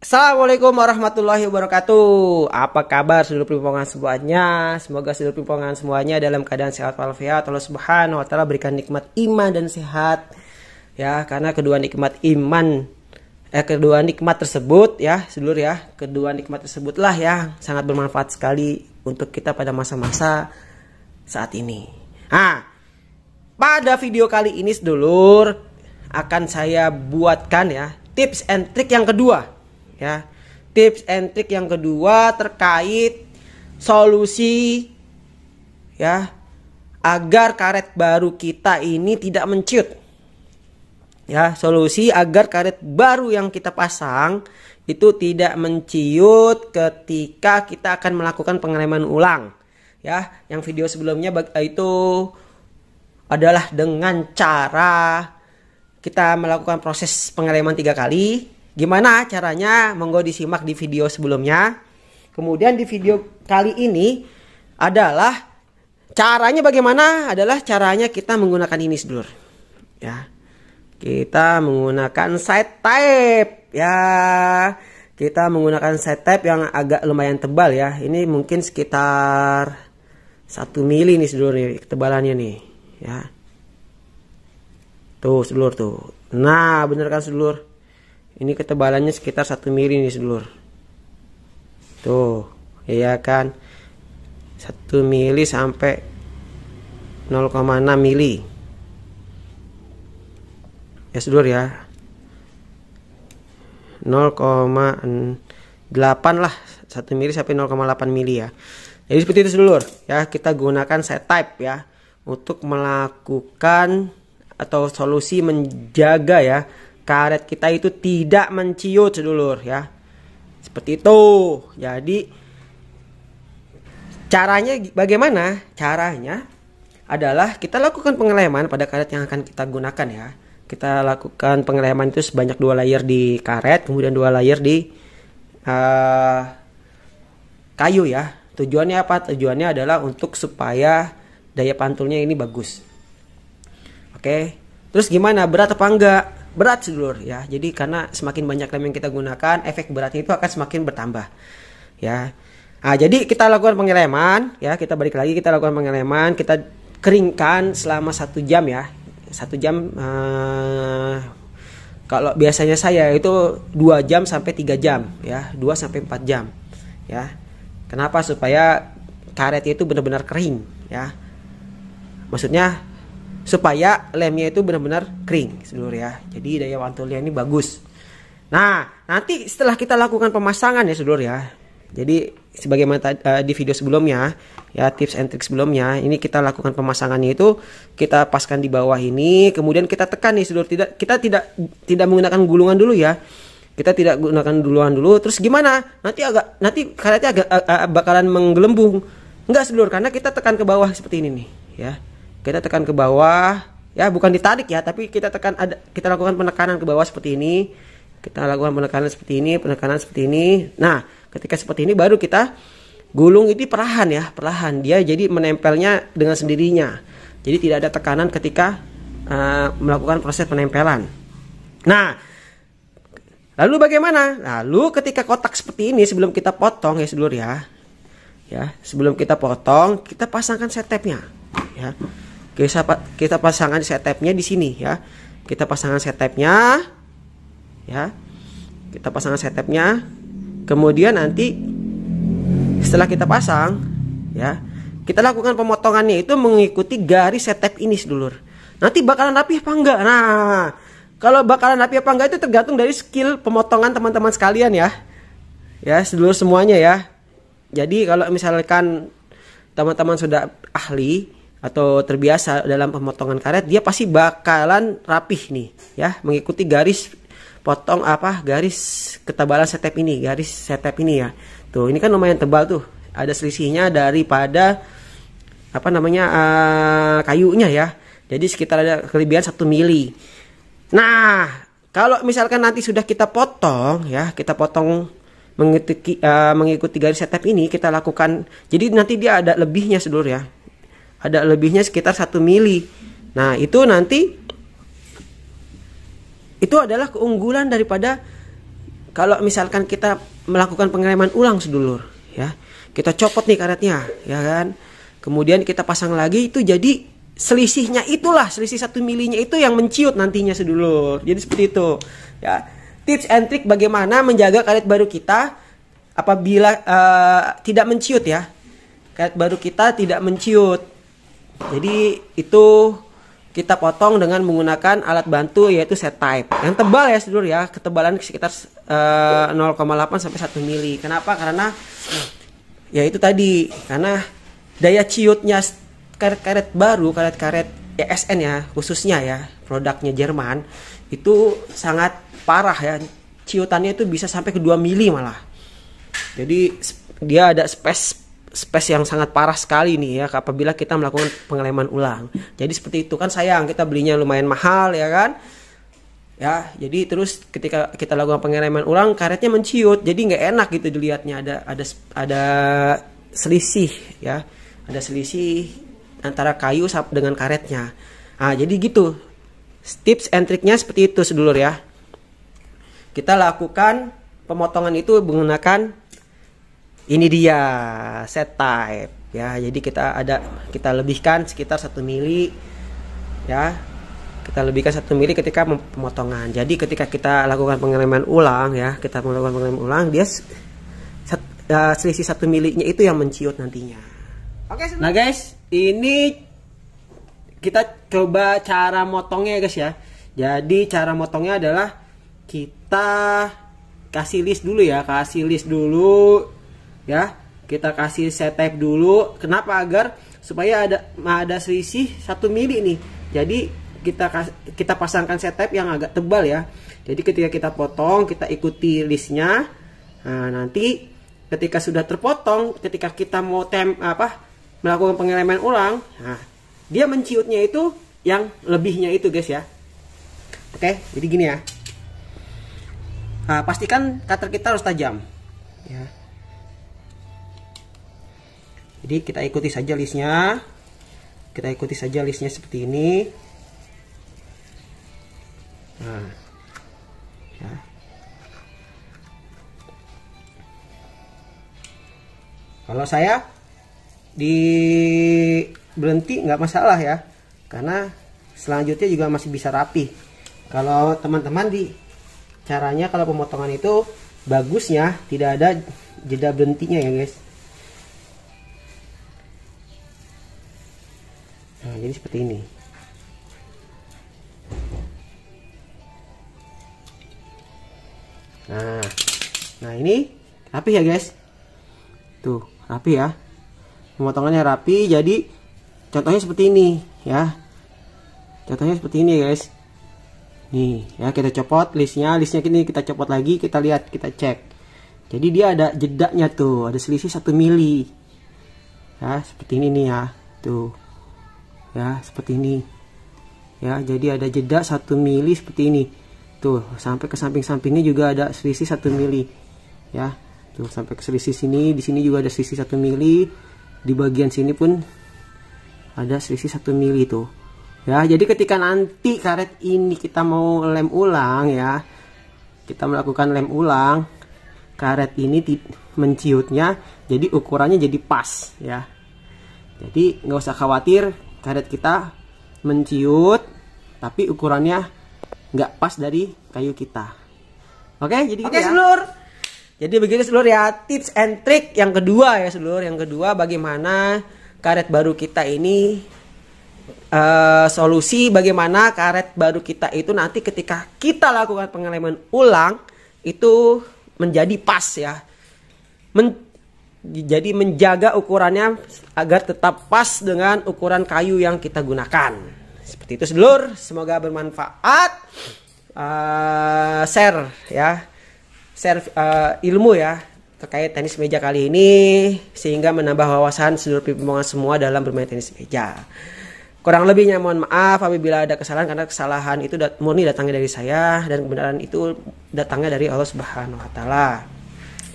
Assalamualaikum warahmatullahi wabarakatuh. Apa kabar seluruh pimpongan semuanya? Semoga seluruh pimpongan semuanya dalam keadaan sehat walafiat. Allah Subhanahu wa taala berikan nikmat iman dan sehat. Ya, karena kedua nikmat tersebut ya, sedulur ya, kedua nikmat tersebutlah yang sangat bermanfaat sekali untuk kita pada masa-masa saat ini. Nah, pada video kali ini sedulur akan saya buatkan ya tips and trick yang kedua. Ya, tips and trick yang kedua terkait solusi ya agar karet baru kita ini tidak menciut. Ya, solusi agar karet baru yang kita pasang itu tidak menciut ketika kita akan melakukan pengereman ulang. Ya, yang video sebelumnya itu adalah dengan cara kita melakukan proses pengereman 3 kali. Gimana caranya? Monggo disimak di video sebelumnya. Kemudian di video kali ini adalah caranya bagaimana? Adalah caranya kita menggunakan ini sedulur. Ya. Kita menggunakan side tape ya. Kita menggunakan side tape yang agak lumayan tebal ya. Ini mungkin sekitar 1 mili nih sedulur nih ketebalannya nih ya. Tuh sedulur tuh. Nah, bener kan sedulur? Ini ketebalannya sekitar 1 mili nih sedulur. Tuh, iya kan? 1 mili sampai 0,6 mili. Ya sedulur ya. 0,8 lah. 1 mili sampai 0,8 mili ya. Jadi seperti itu sedulur. Ya, kita gunakan set type ya untuk melakukan atau solusi menjaga ya karet kita itu tidak menciut sedulur ya. Seperti itu. Jadi caranya bagaimana? Caranya adalah kita lakukan pengereman pada karet yang akan kita gunakan ya. Kita lakukan pengereman itu sebanyak 2 layer di karet, kemudian 2 layer di kayu ya. Tujuannya apa? Tujuannya adalah untuk supaya daya pantulnya ini bagus. Oke. Terus gimana? Berat apa enggak? Berat sedulur ya. Jadi karena semakin banyak lem yang kita gunakan, efek beratnya itu akan semakin bertambah. Ya. Nah, jadi kita lakukan pengereman ya, kita balik lagi kita lakukan pengereman, kita keringkan selama 1 jam ya. 1 jam kalau biasanya saya itu 2 jam sampai 3 jam ya, 2 sampai 4 jam. Ya. Kenapa? Supaya karetnya itu benar-benar kering ya. Maksudnya supaya lemnya itu benar-benar kering sedulur ya. Jadi daya pantulnya ini bagus. Nah, nanti setelah kita lakukan pemasangan ya sedulur ya. Jadi sebagaimana di video sebelumnya ya, tips and trick sebelumnya, ini kita lakukan pemasangannya itu kita paskan di bawah ini, kemudian kita tekan nih sedulur. Kita tidak menggunakan gulungan dulu ya. Kita tidak gunakan gulungan dulu. Terus gimana? Nanti karetnya bakalan menggelembung. Enggak sedulur, karena kita tekan ke bawah seperti ini nih ya. Kita tekan ke bawah ya, bukan ditarik ya, tapi kita lakukan penekanan ke bawah seperti ini. Kita lakukan penekanan seperti ini, penekanan seperti ini. Nah, ketika seperti ini baru kita gulung ini perlahan ya, perlahan dia jadi menempelnya dengan sendirinya. Jadi tidak ada tekanan ketika melakukan proses penempelan. Nah, lalu bagaimana? Lalu ketika kotak seperti ini sebelum kita potong ya sedulur ya. Ya, sebelum kita potong, kita pasangkan set tape-nya ya. Kita pasangkan set tape-nya di sini ya. Kita pasangkan set tape-nya ya. Kita pasangkan set tape-nya. Kemudian nanti setelah kita pasang ya, kita lakukan pemotongannya itu mengikuti garis set tape ini sedulur. Nanti bakalan rapi apa enggak? Nah, kalau bakalan rapi apa enggak itu tergantung dari skill pemotongan teman-teman sekalian ya. Ya, sedulur semuanya ya. Jadi kalau misalkan teman-teman sudah ahli atau terbiasa dalam pemotongan karet, dia pasti bakalan rapih nih ya, mengikuti garis potong garis ketebalan set tape ini, garis set tape ini ya. Tuh, ini kan lumayan tebal tuh. Ada selisihnya daripada kayunya ya. Jadi sekitar ada kelebihan 1 mili. Nah, kalau misalkan nanti sudah kita potong ya, kita potong mengikuti garis set tape ini, kita lakukan. Jadi nanti dia ada lebihnya sedulur ya. Ada lebihnya sekitar 1 mili. Nah, itu nanti itu adalah keunggulan daripada kalau misalkan kita melakukan pengereman ulang sedulur, ya, kita copot nih karetnya, ya kan, kemudian kita pasang lagi, itu jadi selisihnya itulah, selisih 1 milinya itu yang menciut nantinya sedulur. Jadi seperti itu, ya. Tips and trick bagaimana menjaga karet baru kita apabila tidak menciut, ya. Karet baru kita tidak menciut. Jadi itu kita potong dengan menggunakan alat bantu yaitu set type yang tebal ya sedulur ya, ketebalan sekitar 0,8 sampai 1 mili. Kenapa? Karena ya itu tadi, karena daya ciutnya karet-karet baru, karet-karet ESN ya khususnya ya, produknya Jerman itu sangat parah ya, ciutannya itu bisa sampai ke 2 mili malah. Jadi dia ada space yang sangat parah sekali nih ya apabila kita melakukan pengeleman ulang. Jadi seperti itu kan, sayang kita belinya lumayan mahal ya kan. Ya, jadi terus ketika kita lakukan pengeleman ulang karetnya menciut. Jadi nggak enak gitu dilihatnya, ada selisih ya. Ada selisih antara kayu dengan karetnya. Nah, jadi gitu. Tips and triknya seperti itu sedulur ya. Kita lakukan pemotongan itu menggunakan ini dia set type ya. Jadi kita lebihkan sekitar 1 mili ya. Kita lebihkan 1 mili ketika pemotongan. Jadi ketika kita lakukan pengereman ulang ya, kita melakukan pengereman ulang, dia selisih 1 milinya itu yang menciut nantinya. Oke, nah guys, ini kita coba cara motongnya guys ya. Jadi cara motongnya adalah kita kasih list dulu ya, ya, kita kasih set type dulu. Kenapa? Agar supaya ada selisih 1 mili nih. Jadi kita pasangkan set type yang agak tebal ya. Jadi ketika kita potong, kita ikuti listnya. Nah, nanti ketika sudah terpotong, ketika kita mau melakukan pengereman ulang, nah, dia menciutnya itu yang lebihnya itu guys ya. Oke, jadi gini ya. Nah, pastikan cutter kita harus tajam ya. Jadi kita ikuti saja listnya. Kita ikuti saja listnya seperti ini. Nah, ya. Kalau saya berhenti nggak masalah ya, karena selanjutnya juga masih bisa rapi. Kalau teman-teman caranya kalau pemotongan itu bagusnya tidak ada jeda berhentinya ya guys. Nah, jadi seperti ini. Nah ini rapi ya guys. Tuh rapi ya. Pemotongannya rapi. Jadi contohnya seperti ini ya. Contohnya seperti ini ya guys. Nih ya, kita copot listnya ini kita copot lagi, kita lihat, kita cek. Jadi dia ada jedanya tuh, ada selisih 1 mili. Ya, seperti ini nih ya. Tuh. Ya, seperti ini. Ya, jadi ada jeda 1 mili seperti ini. Tuh, sampai ke samping-sampingnya juga ada selisih 1 mili. Ya. Tuh, sampai ke selisih sini, di sini juga ada selisih 1 mili. Di bagian sini pun ada selisih 1 mili tuh. Ya, jadi ketika nanti karet ini kita mau lem ulang ya, kita melakukan lem ulang, karet ini menciutnya, jadi ukurannya jadi pas ya. Jadi nggak usah khawatir karet kita menciut, tapi ukurannya nggak pas dari kayu kita. Oke, jadi gitu ya. Sedulur. Jadi begini sedulur ya, tips and trick yang kedua ya sedulur. Yang kedua, bagaimana karet baru kita ini solusi bagaimana karet baru kita itu nanti ketika kita lakukan pengeleman ulang itu menjadi pas ya. Jadi menjaga ukurannya agar tetap pas dengan ukuran kayu yang kita gunakan. Seperti itu sedulur, semoga bermanfaat. Share ilmu ya terkait tenis meja kali ini sehingga menambah wawasan sedulur pimpingan semua dalam bermain tenis meja. Kurang lebihnya mohon maaf apabila ada kesalahan, karena kesalahan itu murni datangnya dari saya dan kebenaran itu datangnya dari Allah Subhanahu wa taala.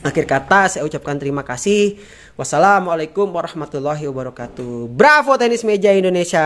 Akhir kata saya ucapkan terima kasih. Wassalamualaikum warahmatullahi wabarakatuh. Bravo tenis meja Indonesia.